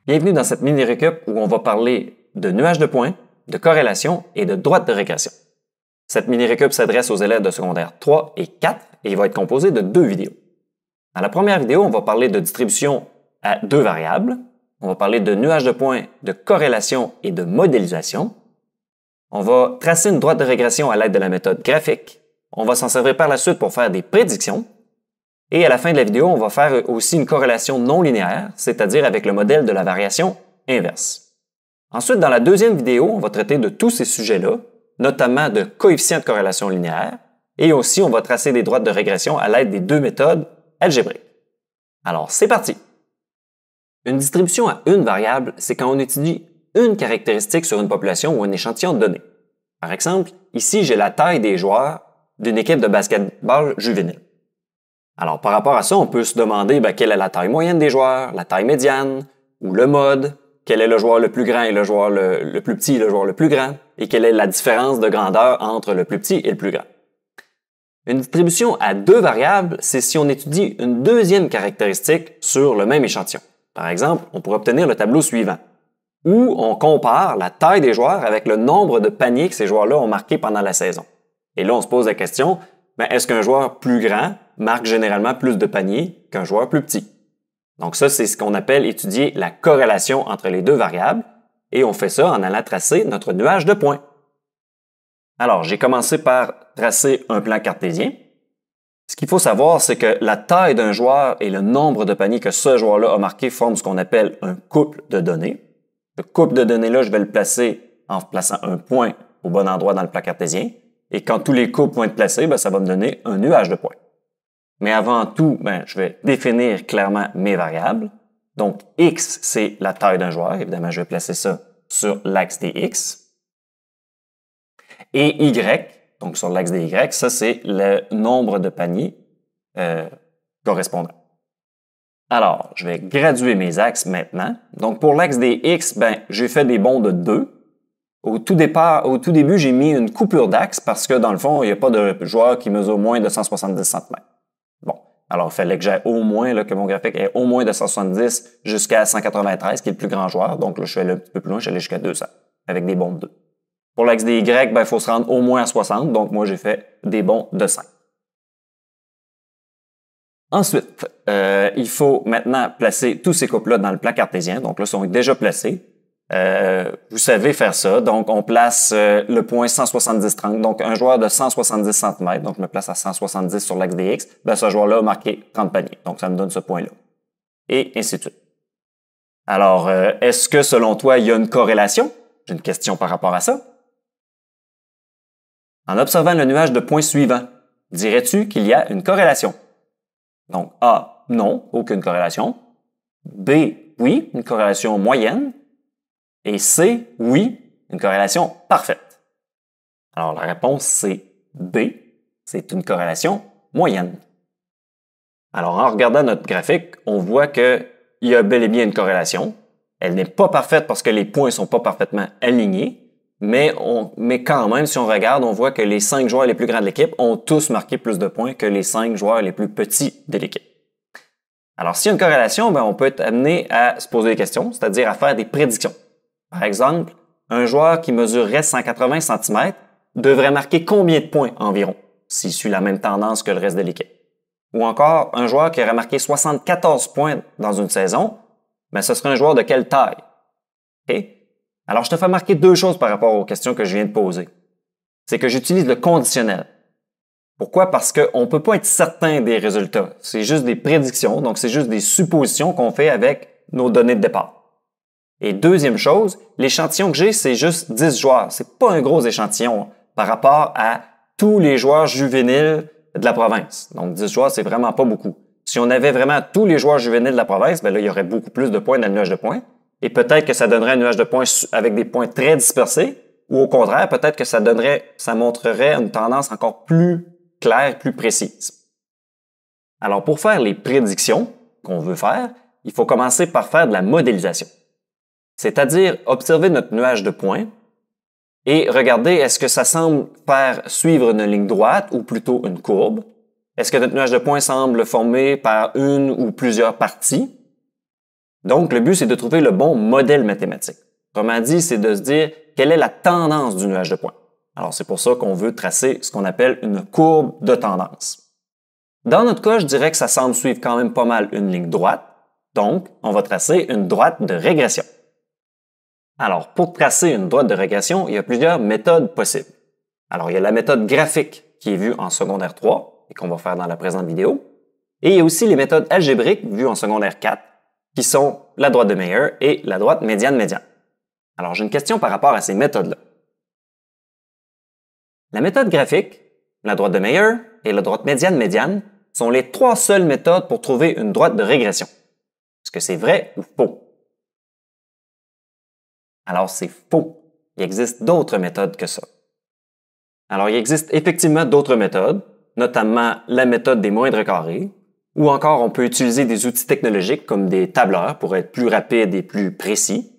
Bienvenue dans cette mini-récup où on va parler de nuages de points, de corrélation et de droite de régression. Cette mini-récup s'adresse aux élèves de secondaire 3 et 4 et il va être composé de 2 vidéos. Dans la première vidéo, on va parler de distribution à 2 variables. On va parler de nuages de points, de corrélation et de modélisation. On va tracer une droite de régression à l'aide de la méthode graphique. On va s'en servir par la suite pour faire des prédictions. Et à la fin de la vidéo, on va faire aussi une corrélation non linéaire, c'est-à-dire avec le modèle de la variation inverse. Ensuite, dans la deuxième vidéo, on va traiter de tous ces sujets-là, notamment de coefficients de corrélation linéaire, et aussi on va tracer des droites de régression à l'aide des 2 méthodes algébriques. Alors, c'est parti! Une distribution à une variable, c'est quand on étudie une caractéristique sur une population ou un échantillon de données. Par exemple, ici, j'ai la taille des joueurs d'une équipe de basketball juvénile. Alors, par rapport à ça, on peut se demander quelle est la taille moyenne des joueurs, la taille médiane, ou le mode, quel est le joueur le plus grand et le joueur le plus petit et le joueur le plus grand, et quelle est la différence de grandeur entre le plus petit et le plus grand. Une distribution à 2 variables, c'est si on étudie une deuxième caractéristique sur le même échantillon. Par exemple, on pourrait obtenir le tableau suivant, où on compare la taille des joueurs avec le nombre de paniers que ces joueurs-là ont marqués pendant la saison. Et là, on se pose la question, est-ce qu'un joueur plus grand marque généralement plus de paniers qu'un joueur plus petit? Donc ça, c'est ce qu'on appelle étudier la corrélation entre les 2 variables, et on fait ça en allant tracer notre nuage de points. Alors, j'ai commencé par tracer un plan cartésien. Ce qu'il faut savoir, c'est que la taille d'un joueur et le nombre de paniers que ce joueur-là a marqué forment ce qu'on appelle un couple de données. Le couple de données-là, je vais le placer en plaçant un point au bon endroit dans le plan cartésien. Et quand tous les couples vont être placés, ça va me donner un nuage de points. Mais avant tout, je vais définir clairement mes variables. Donc, X, c'est la taille d'un joueur. Évidemment, je vais placer ça sur l'axe des X. Et Y, donc sur l'axe des Y, ça, c'est le nombre de paniers correspondants. Alors, je vais graduer mes axes maintenant. Donc, pour l'axe des X, j'ai fait des bonds de 2. Au tout début, j'ai mis une coupure d'axe parce que, dans le fond, il n'y a pas de joueur qui mesure moins de 170 cm. Bon. Alors, il fallait que j'aie au moins, que mon graphique ait au moins de 170 jusqu'à 193, qui est le plus grand joueur. Donc, là, je suis allé un petit peu plus loin, je suis allé jusqu'à 200, avec des bonds de 2. Pour l'axe des Y, il faut se rendre au moins à 60. Donc, moi, j'ai fait des bonds de 5. Ensuite, il faut maintenant placer tous ces couples-là dans le plan cartésien. Donc, là, ils sont déjà placés. Vous savez faire ça. Donc, on place le point 170-30. Donc, un joueur de 170 cm. Donc, je me place à 170 sur l'axe des X. Ce joueur-là a marqué 30 paniers. Donc, ça me donne ce point-là. Et ainsi de suite. Alors, est-ce que, selon toi, il y a une corrélation? J'ai une question par rapport à ça. En observant le nuage de points suivant, dirais-tu qu'il y a une corrélation? Donc, A, non, aucune corrélation. B, oui, une corrélation moyenne. Et C, oui, une corrélation parfaite. Alors, la réponse, c'est B. C'est une corrélation moyenne. Alors, en regardant notre graphique, on voit qu'il y a bel et bien une corrélation. Elle n'est pas parfaite parce que les points ne sont pas parfaitement alignés. Mais quand même, si on regarde, on voit que les 5 joueurs les plus grands de l'équipe ont tous marqué plus de points que les 5 joueurs les plus petits de l'équipe. Alors, s'il y a une corrélation, on peut être amené à se poser des questions, c'est-à-dire à faire des prédictions. Par exemple, un joueur qui mesurerait 180 cm devrait marquer combien de points environ, s'il suit la même tendance que le reste de l'équipe? Ou encore, un joueur qui aurait marqué 74 points dans une saison, ce serait un joueur de quelle taille? Okay? Alors, je te fais marquer 2 choses par rapport aux questions que je viens de poser. C'est que j'utilise le conditionnel. Pourquoi? Parce qu'on ne peut pas être certain des résultats. C'est juste des prédictions, donc c'est juste des suppositions qu'on fait avec nos données de départ. Et deuxième chose, l'échantillon que j'ai, c'est juste 10 joueurs. C'est pas un gros échantillon par rapport à tous les joueurs juvéniles de la province. Donc, 10 joueurs, c'est vraiment pas beaucoup. Si on avait vraiment tous les joueurs juvéniles de la province, là, il y aurait beaucoup plus de points dans le nuage de points. Et peut-être que ça donnerait un nuage de points avec des points très dispersés, ou au contraire, peut-être que ça montrerait une tendance encore plus claire, plus précise. Alors, pour faire les prédictions qu'on veut faire, il faut commencer par faire de la modélisation. C'est-à-dire observer notre nuage de points et regarder est-ce que ça semble faire suivre une ligne droite ou plutôt une courbe. Est-ce que notre nuage de points semble formé par une ou plusieurs parties? Donc, le but, c'est de trouver le bon modèle mathématique. Autrement dit, c'est de se dire quelle est la tendance du nuage de points. Alors, c'est pour ça qu'on veut tracer ce qu'on appelle une courbe de tendance. Dans notre cas, je dirais que ça semble suivre quand même pas mal une ligne droite. Donc, on va tracer une droite de régression. Alors, pour tracer une droite de régression, il y a plusieurs méthodes possibles. Alors, il y a la méthode graphique qui est vue en secondaire 3 et qu'on va faire dans la présente vidéo. Et il y a aussi les méthodes algébriques vues en secondaire 4 qui sont la droite de Mayer et la droite médiane-médiane. Alors, j'ai une question par rapport à ces méthodes-là. La méthode graphique, la droite de Mayer et la droite médiane-médiane sont les trois seules méthodes pour trouver une droite de régression. Est-ce que c'est vrai ou faux? Alors, c'est faux. Il existe d'autres méthodes que ça. Alors, il existe effectivement d'autres méthodes, notamment la méthode des moindres carrés, ou encore on peut utiliser des outils technologiques comme des tableurs pour être plus rapide et plus précis.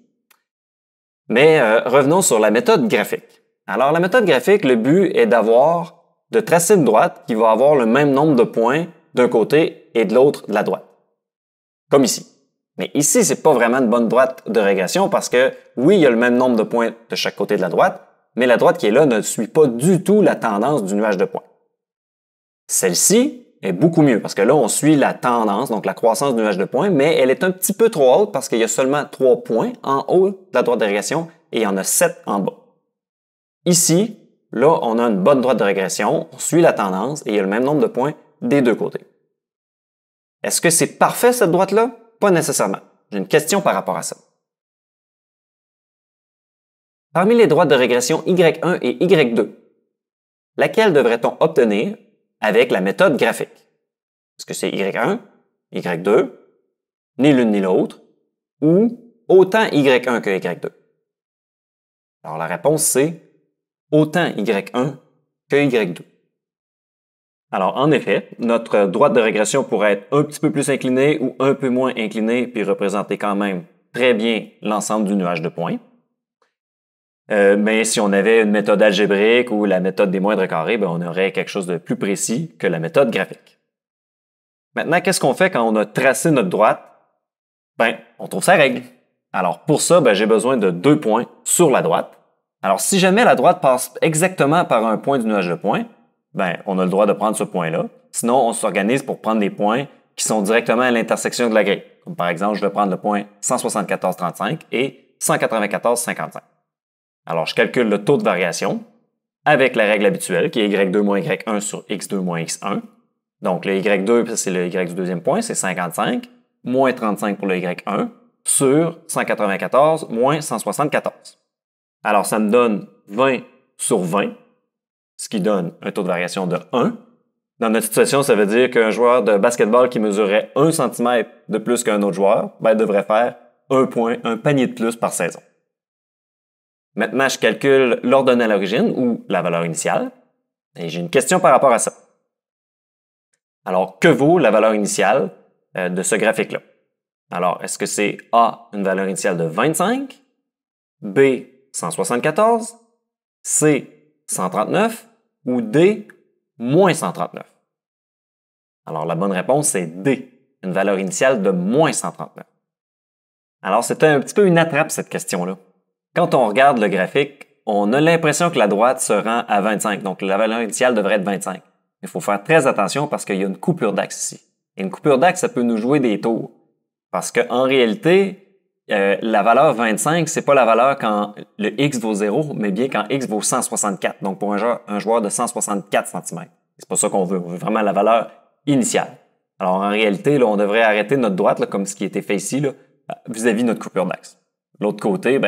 Mais revenons sur la méthode graphique. Alors, la méthode graphique, le but est de tracer une droite qui va avoir le même nombre de points d'un côté et de l'autre de la droite. Comme ici. Mais ici, c'est pas vraiment une bonne droite de régression parce que, oui, il y a le même nombre de points de chaque côté de la droite, mais la droite qui est là ne suit pas du tout la tendance du nuage de points. Celle-ci est beaucoup mieux parce que là, on suit la tendance, donc la croissance du nuage de points, mais elle est un petit peu trop haute parce qu'il y a seulement 3 points en haut de la droite de régression et il y en a 7 en bas. Ici, là, on a une bonne droite de régression, on suit la tendance et il y a le même nombre de points des deux côtés. Est-ce que c'est parfait cette droite-là? Pas nécessairement. J'ai une question par rapport à ça. Parmi les droites de régression Y1 et Y2, laquelle devrait-on obtenir avec la méthode graphique? Est-ce que c'est Y1, Y2, ni l'une ni l'autre, ou autant Y1 que Y2? Alors la réponse c'est autant Y1 que Y2. Alors en effet, notre droite de régression pourrait être un petit peu plus inclinée ou un peu moins inclinée puis représenter quand même très bien l'ensemble du nuage de points. Mais si on avait une méthode algébrique ou la méthode des moindres carrés, on aurait quelque chose de plus précis que la méthode graphique. Maintenant, qu'est-ce qu'on fait quand on a tracé notre droite? On trouve sa règle. Alors pour ça, j'ai besoin de 2 points sur la droite. Alors si jamais la droite passe exactement par un point du nuage de points, on a le droit de prendre ce point-là. Sinon, on s'organise pour prendre des points qui sont directement à l'intersection de la grille. Comme par exemple, je vais prendre le point 174,35 et 194,55. Alors, je calcule le taux de variation avec la règle habituelle qui est Y2 moins Y1 sur X2 moins X1. Donc, le Y2, c'est le Y du deuxième point, c'est 55, moins 35 pour le Y1 sur 194 moins 174. Alors, ça me donne 20 sur 20, ce qui donne un taux de variation de 1. Dans notre situation, ça veut dire qu'un joueur de basketball qui mesurait 1 cm de plus qu'un autre joueur devrait faire un point, un panier de plus par saison. Maintenant, je calcule l'ordonnée à l'origine ou la valeur initiale. Et j'ai une question par rapport à ça. Alors, que vaut la valeur initiale de ce graphique-là? Alors, est-ce que c'est A, une valeur initiale de 25, B, 174, C, 139 ou D, moins 139? Alors, la bonne réponse, c'est D, une valeur initiale de moins 139. Alors, c'était un petit peu une attrape, cette question-là. Quand on regarde le graphique, on a l'impression que la droite se rend à 25, donc la valeur initiale devrait être 25. Il faut faire très attention parce qu'il y a une coupure d'axe ici. Et une coupure d'axe, ça peut nous jouer des tours. Parce qu'en réalité, la valeur 25, c'est pas la valeur quand le x vaut 0, mais bien quand x vaut 164. Donc pour un joueur de 164 cm. C'est pas ça qu'on veut. On veut vraiment la valeur initiale. Alors en réalité, là, on devrait arrêter notre droite, là, comme ce qui a été fait ici, là, vis-à-vis notre coupure d'axe. L'autre côté,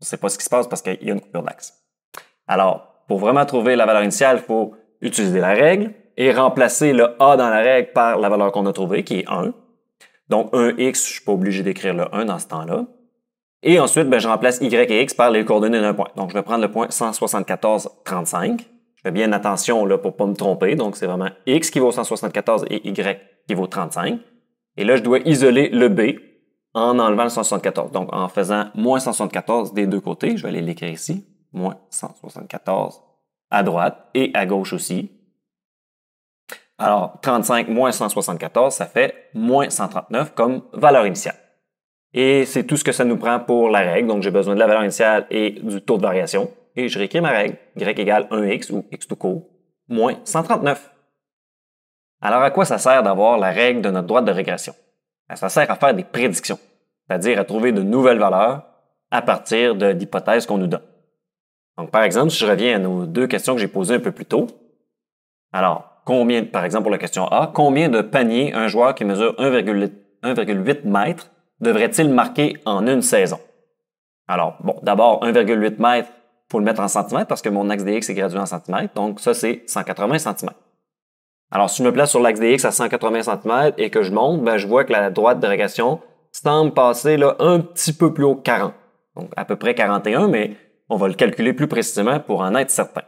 on ne sait pas ce qui se passe parce qu'il y a une coupure d'axe. Alors, pour vraiment trouver la valeur initiale, il faut utiliser la règle et remplacer le A dans la règle par la valeur qu'on a trouvée, qui est 1. Donc, 1x, je ne suis pas obligé d'écrire le 1 dans ce temps-là. Et ensuite, je remplace y et x par les coordonnées d'un point. Donc, je vais prendre le point 174,35. Je fais bien attention là, pour ne pas me tromper. Donc, c'est vraiment x qui vaut 174 et y qui vaut 35. Et là, je dois isoler le b en enlevant le 174. Donc, en faisant moins 174 des deux côtés, je vais aller l'écrire ici, moins 174 à droite et à gauche aussi. Alors, 35 moins 174, ça fait moins 139 comme valeur initiale. Et c'est tout ce que ça nous prend pour la règle. Donc, j'ai besoin de la valeur initiale et du taux de variation. Et je réécris ma règle. Y égale 1x ou x tout court moins 139. Alors, à quoi ça sert d'avoir la règle de notre droite de régression? Ça sert à faire des prédictions, c'est-à-dire à trouver de nouvelles valeurs à partir de l'hypothèse qu'on nous donne. Donc, par exemple, si je reviens à nos deux questions que j'ai posées un peu plus tôt, alors, par exemple pour la question A, combien de paniers un joueur qui mesure 1,8 mètres devrait-il marquer en une saison? Alors, bon, d'abord, 1,8 mètres, il faut le mettre en centimètres parce que mon axe dx est gradué en centimètres, donc ça, c'est 180 cm. Alors, si je me place sur l'axe dx à 180 cm et que je monte, ben, je vois que la droite de régression semble passer là, un petit peu plus haut que 40. Donc, à peu près 41, mais on va le calculer plus précisément pour en être certain.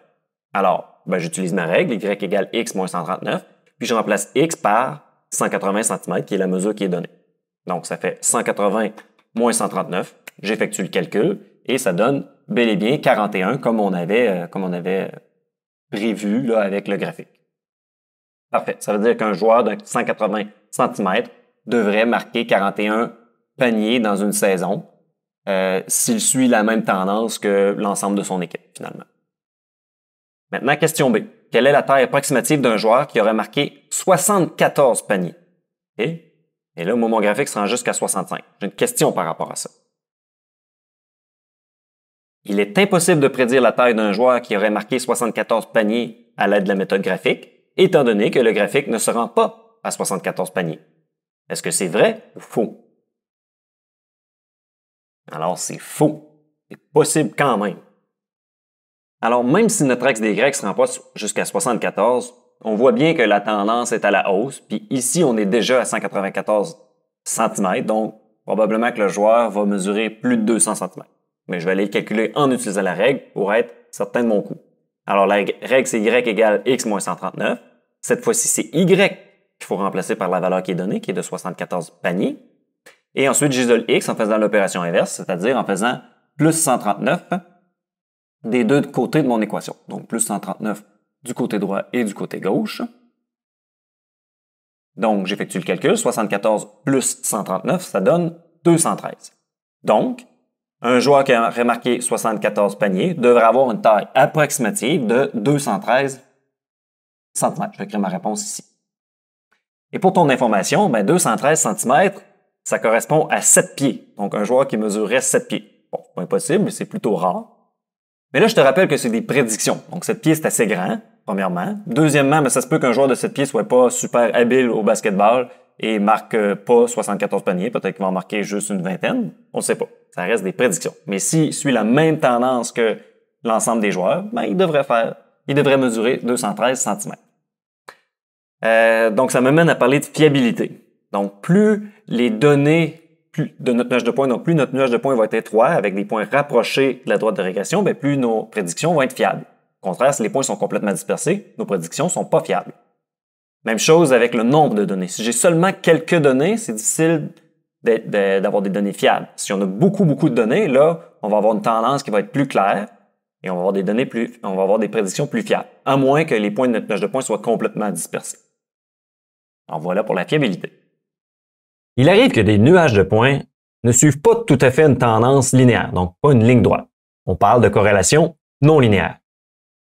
Alors, ben, j'utilise ma règle, y égale x moins 139, puis je remplace x par 180 cm, qui est la mesure qui est donnée. Donc, ça fait 180 moins 139. J'effectue le calcul et ça donne bel et bien 41 comme on avait prévu là, avec le graphique. Parfait. Ça veut dire qu'un joueur de 180 cm devrait marquer 41 paniers dans une saison s'il suit la même tendance que l'ensemble de son équipe, finalement. Maintenant, question B. Quelle est la taille approximative d'un joueur qui aurait marqué 74 paniers? Okay? Et là, moi, mon graphique se rend jusqu'à 65. J'ai une question par rapport à ça. Il est impossible de prédire la taille d'un joueur qui aurait marqué 74 paniers à l'aide de la méthode graphique, étant donné que le graphique ne se rend pas à 74 paniers. Est-ce que c'est vrai ou faux? Alors, c'est faux. C'est possible quand même. Alors, même si notre axe des Grecs ne se rend pas jusqu'à 74, on voit bien que la tendance est à la hausse, puis ici, on est déjà à 194 cm, donc probablement que le joueur va mesurer plus de 200 cm. Mais je vais aller le calculer en utilisant la règle pour être certain de mon coup. Alors, la règle, c'est y égale x moins 139. Cette fois-ci, c'est y qu'il faut remplacer par la valeur qui est donnée, qui est de 74 paniers. Et ensuite, j'isole x en faisant l'opération inverse, c'est-à-dire en faisant plus 139 des deux côtés de mon équation. Donc, plus 139 du côté droit et du côté gauche. Donc, j'effectue le calcul. 74 plus 139, ça donne 213. Donc, un joueur qui aurait marqué 74 paniers devrait avoir une taille approximative de 213 cm. Je vais écrire ma réponse ici. Et pour ton information, 213 cm, ça correspond à 7 pieds. Donc, un joueur qui mesurerait 7 pieds. Bon, c'est pas impossible, mais c'est plutôt rare. Mais là, je te rappelle que c'est des prédictions. Donc, 7 pieds, c'est assez grand, premièrement. Deuxièmement, ça se peut qu'un joueur de 7 pieds soit pas super habile au basketball et marque pas 74 paniers. Peut-être qu'il va en marquer juste une vingtaine. On ne sait pas. Ça reste des prédictions. Mais s'il suit la même tendance que l'ensemble des joueurs, il devrait mesurer 213 cm. Donc, ça me mène à parler de fiabilité. Donc, plus les données de notre nuage de points, donc plus notre nuage de points va être étroit avec des points rapprochés de la droite de régression, plus nos prédictions vont être fiables. Au contraire, si les points sont complètement dispersés, nos prédictions ne sont pas fiables. Même chose avec le nombre de données. Si j'ai seulement quelques données, c'est difficile d'avoir des données fiables. Si on a beaucoup de données, là, on va avoir une tendance qui va être plus claire et on va avoir des prédictions plus fiables, à moins que les points de notre nuage de points soient complètement dispersés. Alors voilà pour la fiabilité. Il arrive que des nuages de points ne suivent pas tout à fait une tendance linéaire, donc pas une ligne droite. On parle de corrélation non linéaire.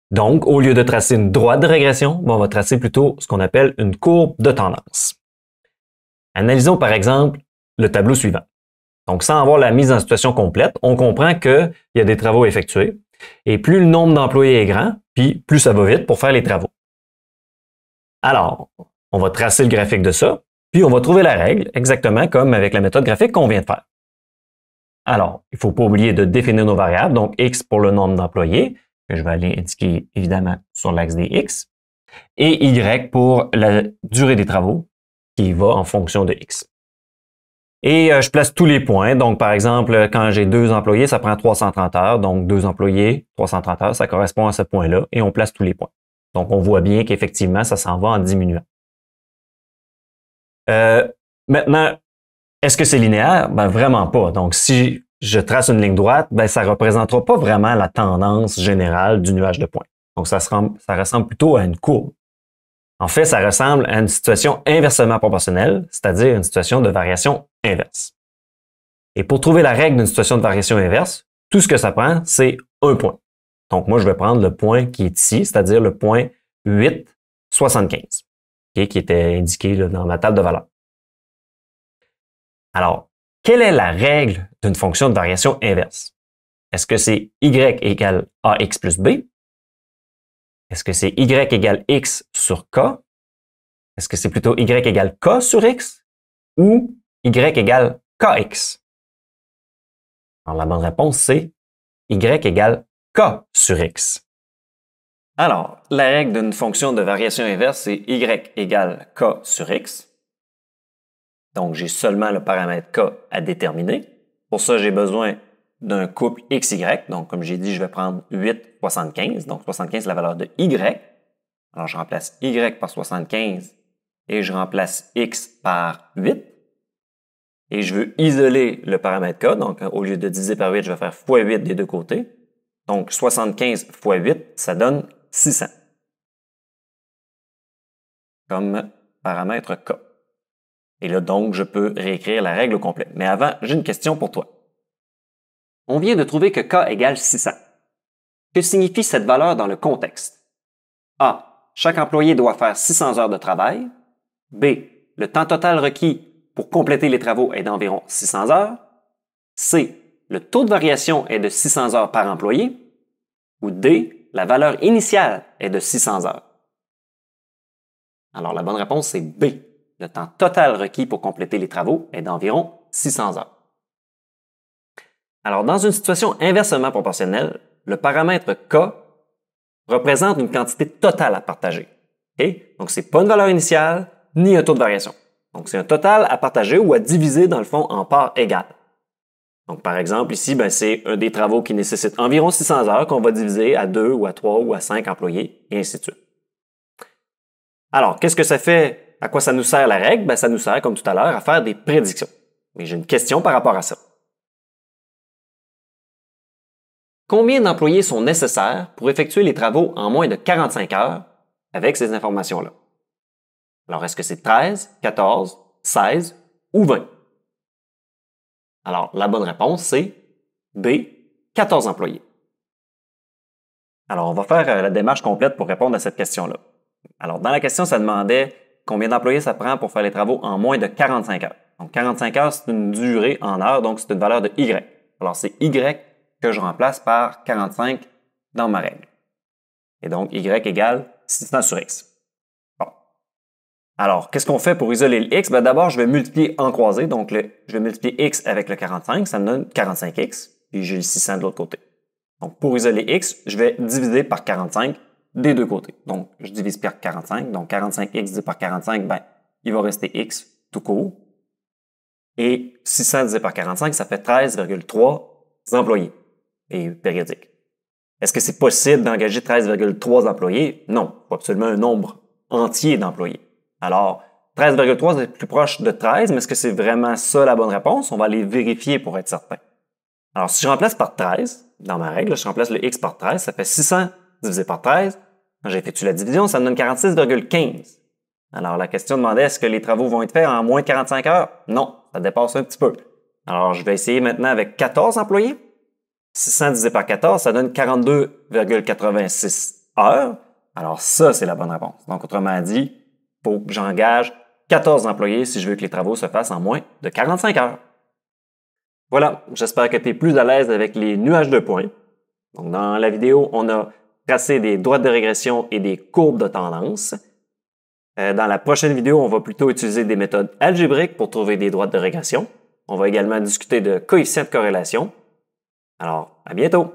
Donc, au lieu de tracer une droite de régression, on va tracer plutôt ce qu'on appelle une courbe de tendance. Analysons par exemple le tableau suivant. Donc, sans avoir la mise en situation complète, on comprend qu'il y a des travaux effectués et plus le nombre d'employés est grand, puis plus ça va vite pour faire les travaux. Alors, on va tracer le graphique de ça, puis on va trouver la règle, exactement comme avec la méthode graphique qu'on vient de faire. Alors, il ne faut pas oublier de définir nos variables, donc x pour le nombre d'employés, que je vais aller indiquer évidemment sur l'axe des x, et y pour la durée des travaux, qui va en fonction de x. Et je place tous les points. Donc, par exemple, quand j'ai 2 employés, ça prend 330 heures. Donc, 2 employés, 330 heures, ça correspond à ce point-là, et on place tous les points. Donc, on voit bien qu'effectivement, ça s'en va en diminuant. Maintenant, est-ce que c'est linéaire? Vraiment pas. Donc, si je trace une ligne droite, ça ne représentera pas vraiment la tendance générale du nuage de points. Donc, ça ressemble plutôt à une courbe. En fait, ça ressemble à une situation inversement proportionnelle, c'est-à-dire une situation de variation inverse. Et pour trouver la règle d'une situation de variation inverse, tout ce que ça prend, c'est un point. Donc, moi, je vais prendre le point qui est ici, c'est-à-dire le point 8,75, qui était indiqué là, dans ma table de valeurs. Alors, quelle est la règle d'une fonction de variation inverse? Est-ce que c'est y égale ax plus b? Est-ce que c'est y égale x sur k? Est-ce que c'est plutôt y égale k sur x? Ou y égale kx? Alors, la bonne réponse, c'est y égale k sur x. Alors, la règle d'une fonction de variation inverse, c'est y égale k sur x. Donc, j'ai seulement le paramètre k à déterminer. Pour ça, j'ai besoin d'un couple xy. Donc, comme j'ai dit, je vais prendre 8,75. Donc, 75, c'est la valeur de y. Alors, je remplace y par 75 et je remplace x par 8. Et je veux isoler le paramètre k. Donc, au lieu de diviser par 8, je vais faire fois 8 des deux côtés. Donc, 75 fois 8, ça donne 600 comme paramètre k. Et là, donc, je peux réécrire la règle au complet. Mais avant, j'ai une question pour toi. On vient de trouver que k égale 600. Que signifie cette valeur dans le contexte? A. Chaque employé doit faire 600 heures de travail. B. Le temps total requis pour compléter les travaux est d'environ 600 heures. C. Le taux de variation est de 600 heures par employé. Ou D. La valeur initiale est de 600 heures. Alors, la bonne réponse, c'est B. Le temps total requis pour compléter les travaux est d'environ 600 heures. Alors, dans une situation inversement proportionnelle, le paramètre k représente une quantité totale à partager. Okay? Donc, ce n'est pas une valeur initiale ni un taux de variation. Donc, c'est un total à partager ou à diviser, dans le fond, en parts égales. Donc, par exemple, ici, c'est un des travaux qui nécessite environ 600 heures qu'on va diviser à 2 ou à 3 ou à 5 employés, et ainsi de suite. Alors, qu'est-ce que ça fait? À quoi ça nous sert la règle? Ça nous sert, comme tout à l'heure, à faire des prédictions. Mais j'ai une question par rapport à ça. Combien d'employés sont nécessaires pour effectuer les travaux en moins de 45 heures avec ces informations-là? Alors, est-ce que c'est 13, 14, 16 ou 20? Alors, la bonne réponse, c'est B, 14 employés. Alors, on va faire la démarche complète pour répondre à cette question-là. Alors, dans la question, ça demandait combien d'employés ça prend pour faire les travaux en moins de 45 heures. Donc, 45 heures, c'est une durée en heures, donc c'est une valeur de Y. Alors, c'est Y que je remplace par 45 dans ma règle. Et donc, Y égale 600 sur X. Bon. Alors, qu'est-ce qu'on fait pour isoler le X? D'abord, je vais multiplier en croisée. Donc, je vais multiplier X avec le 45, ça me donne 45X, puis j'ai le 600 de l'autre côté. Donc, pour isoler X, je vais diviser par 45 des deux côtés. Donc, je divise par 45. Donc, 45X divisé par 45, il va rester X tout court. Et 600 divisé par 45, ça fait 13,3 employés et périodiques. Est-ce que c'est possible d'engager 13,3 employés? Non, il faut absolument un nombre entier d'employés. Alors, 13,3 c'est plus proche de 13, mais est-ce que c'est vraiment ça la bonne réponse? On va aller vérifier pour être certain. Alors, si je remplace par 13, dans ma règle, je remplace le X par 13, ça fait 600 divisé par 13. Quand j'effectue la division, ça me donne 46,15. Alors, la question demandait est-ce que les travaux vont être faits en moins de 45 heures? Non, ça dépasse un petit peu. Alors, je vais essayer maintenant avec 14 employés. 600 divisé par 14, ça donne 42,86 heures. Alors, ça, c'est la bonne réponse. Donc, autrement dit, il faut que j'engage 14 employés si je veux que les travaux se fassent en moins de 45 heures. Voilà, j'espère que tu es plus à l'aise avec les nuages de points. Donc, dans la vidéo, on a tracé des droites de régression et des courbes de tendance. Dans la prochaine vidéo, on va plutôt utiliser des méthodes algébriques pour trouver des droites de régression. On va également discuter de coefficients de corrélation. Alors, à bientôt!